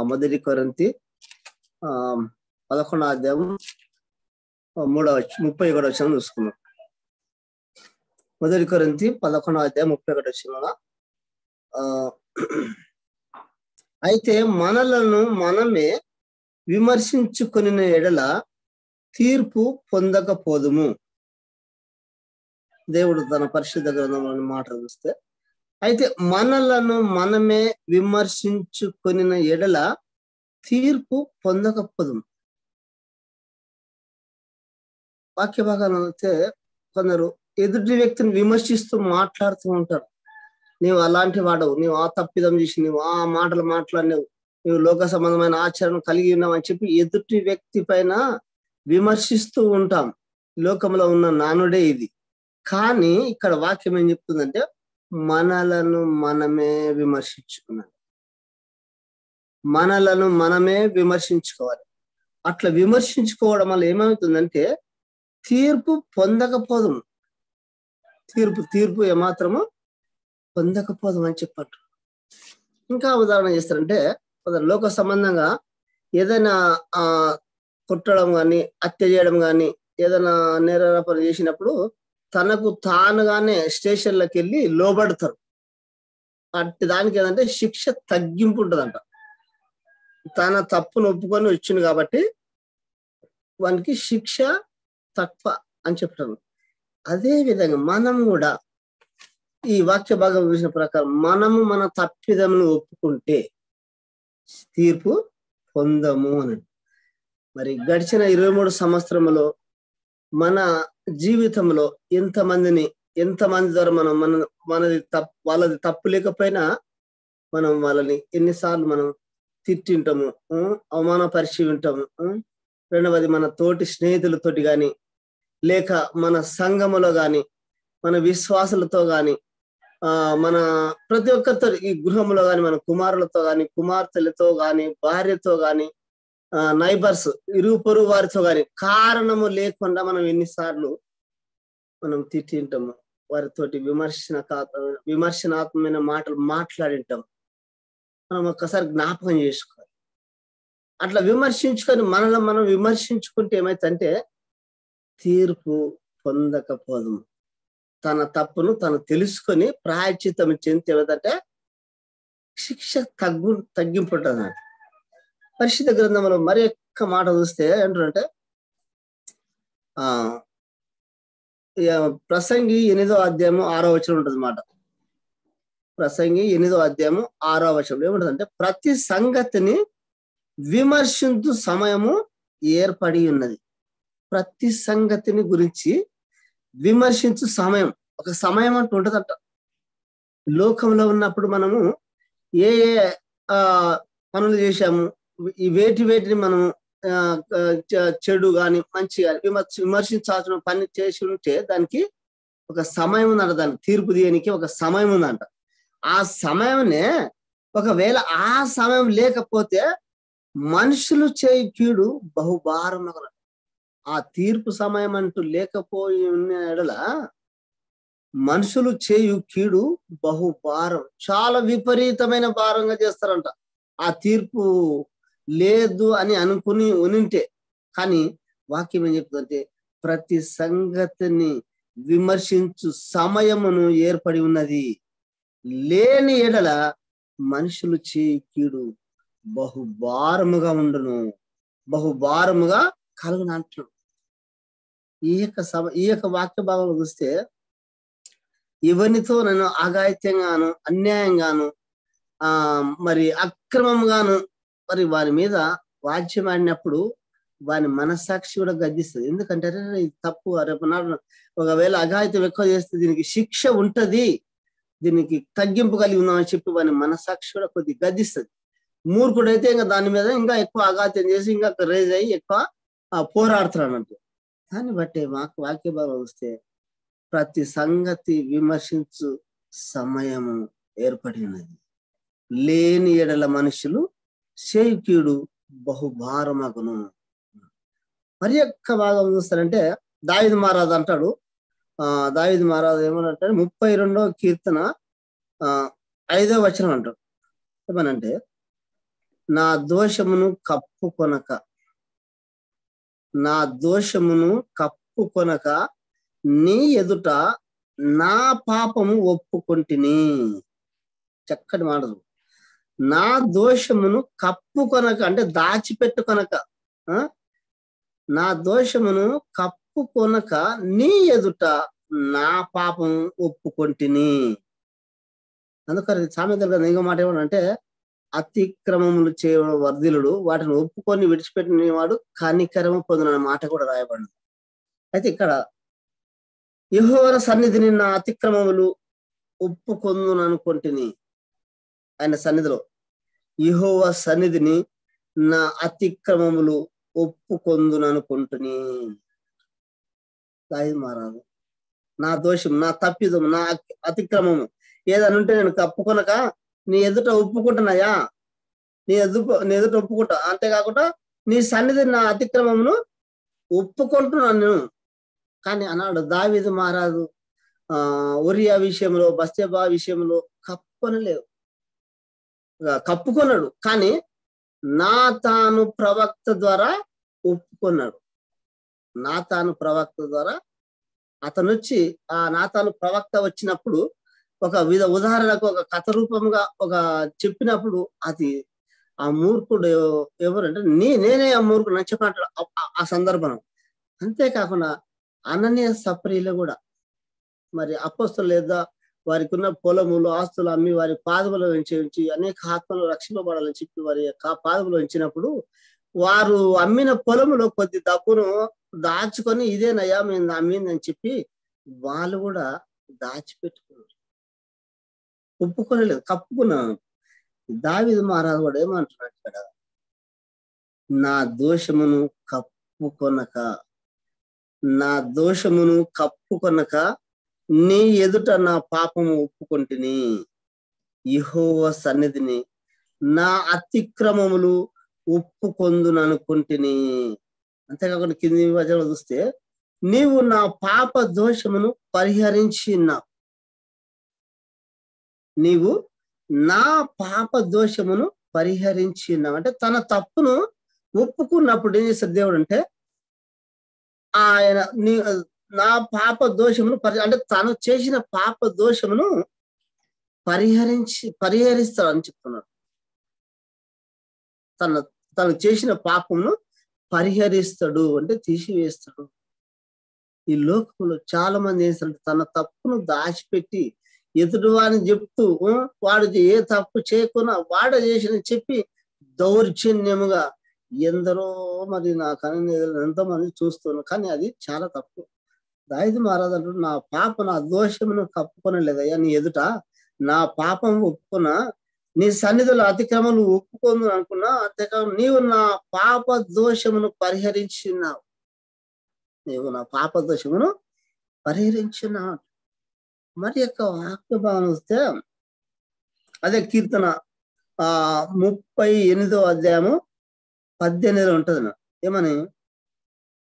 మొదటి కొరింథీ 11వ అధ్యాయం 31వ వచనం చూసుకున్నాం. మొదటి కొరింథీ 11వ అధ్యాయం 31వ వచనంలో అయితే మనలను మనమే విమర్శించుకుని ఎడల తీర్పు పొందకపోదుము. దేవుడు తన పరిశుద్ధ గ్రంథంలోని మాటలు చూస్తే, అయితే మనలను మనమే విమర్శించుకుని ఎడల తీర్పు పొందకపోదుము. వాక్య భాగాన్ని అయితే కొందరు ఎదుటి వ్యక్తిని విమర్శిస్తూ మాట్లాడుతూ ఉంటారు. నీవు అలాంటి వాడవు, నీవు ఆ తప్పిదం చేసి, నీవు ఆ మాటలు మాట్లాడినవు, నీవు లోక సంబంధమైన ఆచరణ కలిగి ఉన్నావు అని చెప్పి ఎదుటి వ్యక్తి పైన విమర్శిస్తూ ఉంటాం. లోకంలో ఉన్న నానుడే ఇది. కానీ ఇక్కడ వాక్యం ఏం చెప్తుందంటే, మనలను మనమే విమర్శించుకున్నాం. మనలను మనమే విమర్శించుకోవాలి. అట్లా విమర్శించుకోవడం వల్ల ఏమవుతుందంటే తీర్పు పొందకపోదు. తీర్పు ఏమాత్రము పొందకపోదు అని చెప్పట్టు. ఇంకా ఉదాహరణ చేస్తారంటే, లోక సంబంధంగా ఏదైనా కొట్టడం కానీ, హత్య చేయడం కానీ, ఏదైనా నేరాపన చేసినప్పుడు తనకు తానుగానే స్టేషన్లకు వెళ్ళి లోబడతారు. అట్టి దానికి ఏదంటే శిక్ష తగ్గింపు ఉంటుందంట. తన తప్పును ఒప్పుకొని వచ్చింది కాబట్టి వానికి శిక్ష తక్కువ అని చెప్తారు. అదే విధంగా మనం కూడా ఈ వాక్య భాగం చూసిన ప్రకారం మనము మన తప్పిదమును ఒప్పుకుంటే తీర్పు పొందము అని. మరి గడిచిన 23 సంవత్సరంలో మన జీవితంలో ఎంతమంది ద్వారా మనది వాళ్ళది తప్పు లేకపోయినా మనం వాళ్ళని ఎన్నిసార్లు మనం తిట్టింటాము, అవమానపరిచి ఉంటాము. రెండవది మన తోటి స్నేహితులతోటి కానీ, లేక మన సంఘములో కానీ, మన విశ్వాసులతో కానీ, మన ప్రతి ఒక్కరితో, ఈ గృహంలో కానీ, మన కుమారులతో కానీ, కుమార్తెలతో కానీ, భార్యతో కానీ, నైబర్స్ ఇరుగు పొరుగు వారితో కానీ కారణము లేకుండా మనం ఎన్నిసార్లు మనం తిట్టింటాము, వారితోటి విమర్శనాత్మకమైన మాటలు మాట్లాడింటాం. మనం ఒక్కసారి జ్ఞాపకం చేసుకోవాలి. అట్లా విమర్శించుకొని మనల్ని మనం విమర్శించుకుంటే ఏమైతుందంటే తీర్పు పొందకపోదు. తన తప్పును తను తెలుసుకొని ప్రాయశ్చిత్తం చెందితే ఏమిటంటే శిక్ష తగ్గింపు ఉంటుంది. పరిశుద్ధ గ్రంథంలో మరి ఒక్క మాట చూస్తే ఏంటంటే ప్రసంగి 8వ అధ్యాయము 6వ వచనం ఉంటుంది మాట. ప్రసంగి 8వ అధ్యాయము 6వ వచనం ఏముంటుందంటే, ప్రతి సంగతిని విమర్శించు సమయము ఏర్పడి ఉన్నది. ప్రతి సంగతిని గురించి విమర్శించు సమయం, ఒక సమయం అంటూ ఉంటుందంట. లోకంలో ఉన్నప్పుడు మనము ఏ పనులు చేశాము, ఈ వేటిని మనం చెడు కానీ మంచి కానీ విమర్శించాల్సిన పని చేసి ఉంటే దానికి ఒక సమయం ఉందంట. దానికి తీర్పు తీయడానికి ఒక సమయం ఉందంట. ఆ సమయంనే ఒకవేళ ఆ సమయం లేకపోతే మనుషులు చేయి కీడు బహుభారం. ఆ తీర్పు సమయం అంటూ లేకపోయి ఉన్న ఎడల మనుషులు చేయు కీడు బహుభారం, చాలా విపరీతమైన భారంగా చేస్తారంట. ఆ తీర్పు లేదు అని అనుకుని ఉనింటే. కానీ వాక్యం ఏం చెప్తుందంటే, ప్రతి సంగతిని విమర్శించు సమయమును ఏర్పడి ఉన్నది. లేని ఎడల మనుషులు చేయి కీడు బహుభారముగా ఉండును, బహుభారముగా కలుగును అంటున్నాడు. ఈ యొక్క వాక్య భాగంలో చూస్తే, ఎవరితో నేను అఘాయిత్యంగాను, అన్యాయంగాను, మరి అక్రమంగాను మరి వారి మీద వాద్యం ఆడినప్పుడు వాని మనస్సాక్షి కూడా గద్దిస్తుంది. ఎందుకంటే ఇది తప్పు, రేపు ఒకవేళ అఘాయిత్యం ఎక్కువ చేస్తే దీనికి శిక్ష ఉంటది, దీనికి తగ్గింపు కలిగి ఉందామని చెప్పి వాని మనస్సాక్షి కూడా కొద్దిగా గద్దిస్తుంది. మూర్ఖుడైతే ఇంకా దాని మీద ఇంకా ఎక్కువ అఘాయిత్యం చేసి ఇంకా రేజ్ అయ్యి ఎక్కువ పోరాడుతున్నాడు. దాన్ని బట్టి మాకు వాక్య భాగం వస్తే ప్రతి సంగతి విమర్శించు సమయము ఏర్పడి ఉన్నది. లేని ఎడల మనుషులు చేయుకీడు బహుభారమగును. మరి యొక్క భాగం చూస్తారంటే దావీదు మహారాజు అంటాడు. దావీదు మహారాజు ఏమనంటే 32వ కీర్తన 5వ వచనం అంటాడు. ఏమనంటే, నా దోషమును కప్పుకొనక, నా దోషమును కప్పుకొనక నీ ఎదుట నా పాపము ఒప్పుకొంటిని. చక్కటి మాటలు. నా దోషమును కప్పుకొనక అంటే దాచిపెట్టుకొనక, నా దోషమును కప్పుకొనక నీ ఎదుట నా పాపం ఒప్పుకొంటిని. అందుకని సామెతల గ్రంథం ఇంకో మాట ఏమంటే, అతిక్రమములు చేయడం వర్ధిలుడు, వాటిని ఒప్పుకొని విడిచిపెట్టిన వాడు కనికరము పొందున మాట కూడా రాయబడింది. అయితే ఇక్కడ యెహోవా సన్నిధిని నా అతిక్రమములు ఒప్పుకొందును అనుకొంటిని. ఆయన సన్నిధిలో యెహోవా సన్నిధిని నా అతిక్రమములు ఒప్పుకొందును అనుకుంటుని. దావీదు మహారాజు నా దోషం, నా తప్పిదం, నా అతిక్రమము ఏదనుంటే నేను కప్పుకొనక నీ ఎదుట ఒప్పుకుంటున్నాయా, నీ ఎదుట ఒప్పుకుంటా. అంతేకాకుండా నీ సన్నిధి నా అతిక్రమమును ఒప్పుకుంటున్నాను. కానీ అన్నాడు దావీదు మహారాజు ఒరియా విషయంలో, బత్షెబా విషయంలో కప్పుకొనలేవు, కప్పుకొన్నాడు. కానీ నాతాను ప్రవక్త ద్వారా ఒప్పుకున్నాడు. నాతాను ప్రవక్త ద్వారా అతను వచ్చి, ఆ నాతాను ప్రవక్త వచ్చినప్పుడు ఒక ఉదాహరణకు ఒక కథ రూపంగా ఒక చెప్పినప్పుడు అది ఆ మూర్ఖుడు ఎవరంటే నేనే ఆ మూర్ఖుడు అని చెప్పినట్టు ఆ సందర్భం. అంతేకాకుండా అననీయ సప్రీలు కూడా మరి అపొస్తలులు లేదా వారికి ఉన్న పొలములు ఆస్తులు అమ్మి వారి పాదములు ఉంచి అనేక ఆత్మలు రక్షింపబడాలని చెప్పి వారి యొక్క పాదములు ఉంచినప్పుడు వారు అమ్మిన పొలములో కొద్ది డబ్బును దాచుకొని ఇదేనయ్యా మేము అమ్మిందని చెప్పి వాళ్ళు కూడా దాచిపెట్టుకున్నారు, ఒప్పుకోలేదు, కప్పుకున్నాను. దావీదు మహారాజు కూడా ఏమంటున్నాడు ఇక్కడ, నా దోషమును కప్పుకొనక, నా దోషమును కప్పుకొనక నీ ఎదుట నా పాపము ఒప్పుకొంటిని, యెహోవా సన్నిధిని నా అతిక్రమములు ఒప్పుకొందును అనుకుంటుని. అంతేకాకుండా కింది వచనం చూస్తే, నీవు నా పాప దోషమును పరిహరించినావు, నీవు నా పాప దోషమును పరిహరించినావు. అంటే తన తప్పును ఒప్పుకున్నప్పుడు ఏం చేస్తాడు దేవుడు అంటే, ఆయన నా పాప దోషమును అంటే తను చేసిన పాప దోషమును పరిహరిస్తాడు అని చెప్తున్నాడు. తను చేసిన పాపమును పరిహరిస్తాడు అంటే తీసివేస్తాడు. ఈ లోకంలో చాలా మంది ఏం చేస్తారు, తన తప్పును దాచిపెట్టి ఎదుటివాడిని చెప్తూ వాడు ఏ తప్పు చేయకున్నా వాడ చేసిన చెప్పి దౌర్జన్యముగా ఎందరో మరి నా కన్నీ ఎంతో మంది చూస్తున్నారు. కానీ అది చాలా తప్పు. దావీదు మహారాజు అంటాడు, నా పాప నా దోషమును కప్పుకొనలేదయ్యా, నీ ఎదుట నా పాపం ఒప్పుకున్నా, నీ సన్నిధిలో అతిక్రమలు ఒప్పుకోను అనుకున్నా, అంతేకాదు నీవు నా పాప దోషమును పరిహరించినావు, నీవు నా పాప దోషమును పరిహరించినావు. మరి యొక్క వాక్య భావన వస్తే అదే కీర్తన 38వ అధ్యాయము 18 ఉంటది. ఏమని,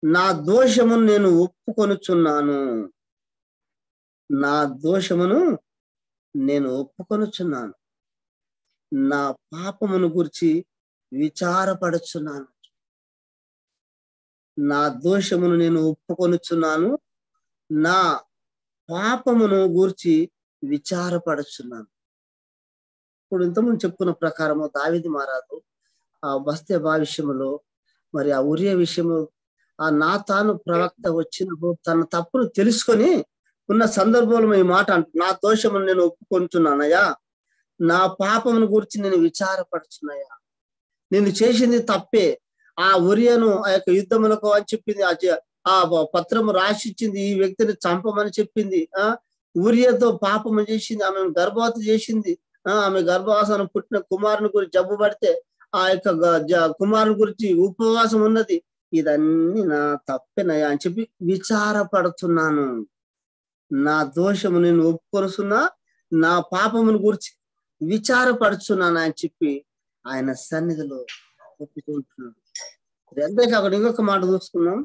నా దోషమును నేను ఒప్పుకొనుచున్నాను, నా దోషమును నేను ఒప్పుకొనుచున్నాను, నా పాపమును గురించి విచారపడుచున్నాను. నా దోషమును నేను ఒప్పుకొనుచున్నాను, నా పాపమును గూర్చి విచారపడుచున్నాను. ఇప్పుడు ఇంతకుముందు చెప్పుకున్న ప్రకారము దావీదు మహారాజు ఆ బత్షెబా విషయంలో, మరి ఆ ఉరియా విషయంలో, ఆ నాతాను ప్రవక్త వచ్చినప్పుడు తన తప్పును తెలుసుకొని ఉన్న సందర్భంలో ఈ మాట నా దోషమును నేను ఒప్పుకొంటున్నానయ్యా, నా పాపమును గురించి నేను విచారపడుచున్నాయా, నేను చేసింది తప్పే. ఆ ఉరియను ఆ యొక్క యుద్ధములకు అని చెప్పింది, ఆ పత్రము రాసిచ్చింది, ఈ వ్యక్తిని చంపమని చెప్పింది, ఉరియతో పాపము చేసింది, ఆమెను గర్భవతి చేసింది, ఆమె గర్భవాసన పుట్టిన కుమారుని గురించి జబ్బు పడితే ఆ యొక్క కుమారుని గురించి ఉపవాసం ఉన్నది, ఇదన్నీ నా తప్పేనయ్యా అని చెప్పి విచారపడుతున్నాను. నా దోషము నేను ఒప్పుకొనుస్తున్నా, నా పాపమును గురించి విచారపడుచున్నాను అని చెప్పి ఆయన సన్నిధిలో ఒప్పుకుంటున్నాడు. అంతేకాకుండా ఇంకొక మాట చూసుకున్నాం.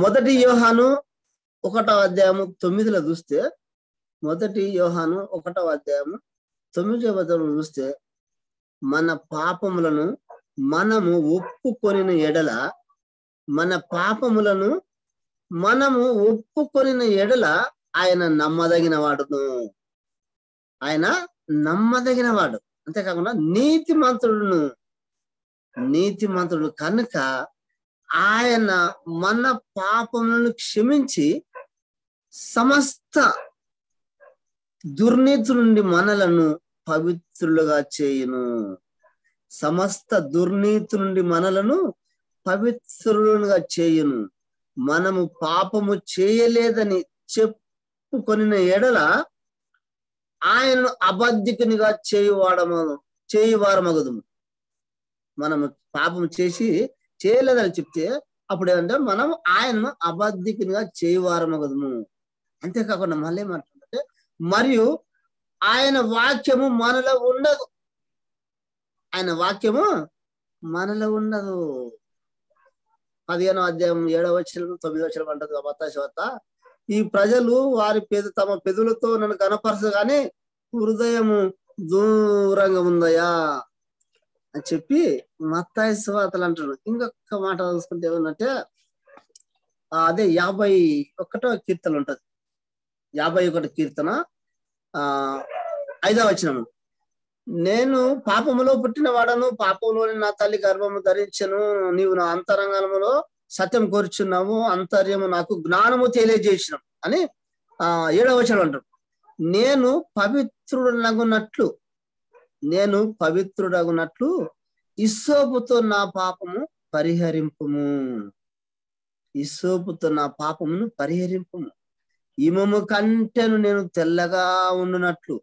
మొదటి యోహాను 1వ అధ్యాయము 9లో చూస్తే, మొదటి యోహాను 1వ అధ్యాయము 9వ వచనం చూస్తే, మన పాపములను మనము ఒప్పుకొనిన ఎడల ఆయన నమ్మదగిన వాడును. ఆయన నమ్మదగిన వాడు. అంతేకాకుండా నీతిమంతుడు కనుక ఆయన మన పాపములను క్షమించి సమస్త దుర్నీతి నుండి మనలను పవిత్రులుగా చేయును. సమస్త దుర్నీతి నుండి మనలను పవిత్రులుగా చేయును. మనము పాపము చేయలేదని చెప్పుకొనిన ఎడల ఆయనను అబద్ధికునిగా చేయువారమగుదుము. మనము పాపం చేయలేదని చెప్తే అప్పుడు ఏంటంటే మనం ఆయనను అబద్ధికునిగా చేయువారమగుదుము. అంతేకాకుండా మళ్ళీ ఏమంటుందంటే మరియు ఆయన వాక్యము మనలో ఉండదు. 15వ అధ్యాయం 7వ వచనం 9వ వచనం అంటది మత్తయి వార్త. ఈ ప్రజలు తమ పెదవులతో నన్ను కనపరచగానే హృదయము దూరంగా ఉందయా అని చెప్పి మత్తయి సువార్తలు అంటారు. ఇంకొక మాట చూసుకుంటే ఏమన్నంటే అదే 51వ కీర్తన ఉంటది. 51 కీర్తన 5వ వచనం. నేను పాపములో పుట్టిన వాడను, పాపంలోని నా తల్లి గర్భము ధరించను. నీవు నా అంతరంగములో సత్యం కోరుచున్నావు, అంతర్యము నాకు జ్ఞానము తెలియజేసినావు అని 7వ వచనం అంటారు. నేను పవిత్రుడగునట్లు ఇస్సోపుతో నా పాపము పరిహరింపుము. ఇమము కంటెను నేను తెల్లగా ఉండునట్లు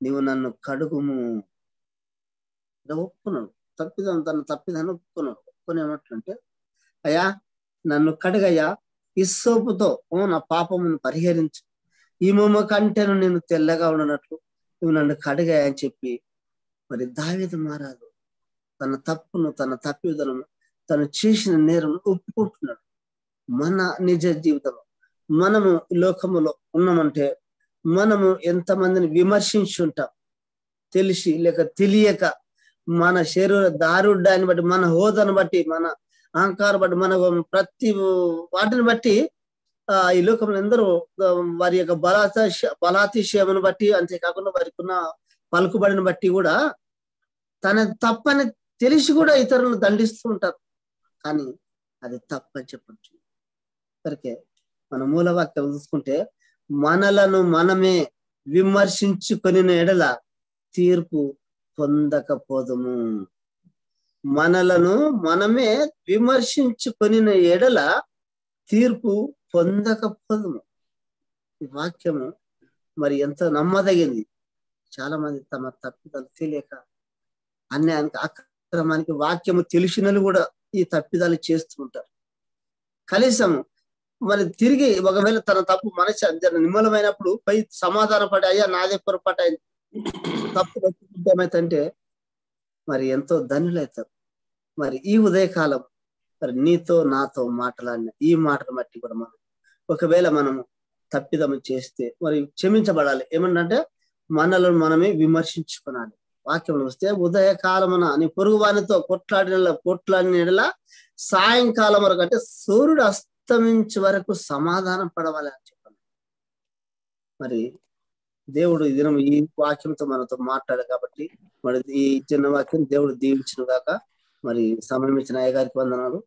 నీవు నన్ను కడుగుము. ఒప్పుకున్నాడు తన తప్పిదాన్ని ఒప్పుకుని ఏమట్లంటే, అయ్యా నన్ను కడుగయ్యా, ఇస్సోపుతో నా పాపమును పరిహరించు, ఇమము కంటెను నేను తెల్లగా ఉండనట్లు నువ్వు నన్ను కడుగయ్యా అని చెప్పి మరి దావీదు మహారాజు తన తప్పును, తన తప్పిదలను, తను చేసిన నేరం ఒప్పుకుంటున్నాడు. మన నిజ జీవితంలో మనము ఈ లోకములో ఉన్నామంటే మనము ఎంతమందిని విమర్శించుంటాం, తెలిసి లేక తెలియక, మన శరీర దారుఢ్యాన్ని బట్టి, మన హోదాను బట్టి, మన అహంకారం బట్టి, మన ప్రతి వాటిని బట్టి ఈ లోకంలో ఎందరో వారి యొక్క బలాతిశయమును బట్టి, అంతేకాకుండా వారికి ఉన్న పలుకుబడిని బట్టి కూడా తన తప్పని తెలిసి కూడా ఇతరులను దండిస్తూ ఉంటారు. కానీ అది తప్పని చెప్పచ్చు. సరికే మన మూలవాక్యం చూసుకుంటే మనలను మనమే విమర్శించుకొని ఎడల తీర్పు పొందకపోదుము. మనలను మనమే విమర్శించుకొని ఎడల తీర్పు పొందకపోదుము. ఈ వాక్యము మరి ఎంత నమ్మదగింది. చాలా మంది తమ తప్పిదాలు తెలియక అన్యాయానికి, అక్రమానికి వాక్యము తెలిసినలు కూడా ఈ తప్పిదాలు చేస్తూ ఉంటారు. కనీసం మరి తిరిగి ఒకవేళ తన తప్పు మనసు నిమ్మలమైనప్పుడు పై సమాధాన పడి, అయ్యా నాదే పొరపాటు అయింది, తప్పు ఏమైతే మరి ఎంతో ధన్యులవుతారు. మరి ఈ ఉదయకాలం మరి నీతో నాతో మాటలాడిన ఈ మాటను బట్టి కూడా మనం ఒకవేళ మనము తప్పిదము చేస్తే మరి క్షమించబడాలి. ఏమంటే మనలను మనమే విమర్శించుకోవాలి. వాక్యంలో వస్తే ఉదయకాలమున నీ పొరుగు వానితో కొట్లాడిన సాయంకాలం వరకు అంటే సూర్యుడు అస్తమించే వరకు సమాధానం పడవాలి అని చెప్పాను. మరి దేవుడు ఈ దినం ఈ వాక్యంతో మనతో మాట్లాడు కాబట్టి మరి ఈ చిన్న వాక్యం దేవుడు దీవించును గాక. మరి సమయం ఇచ్చిన అయ్య గారికి వందనాలు.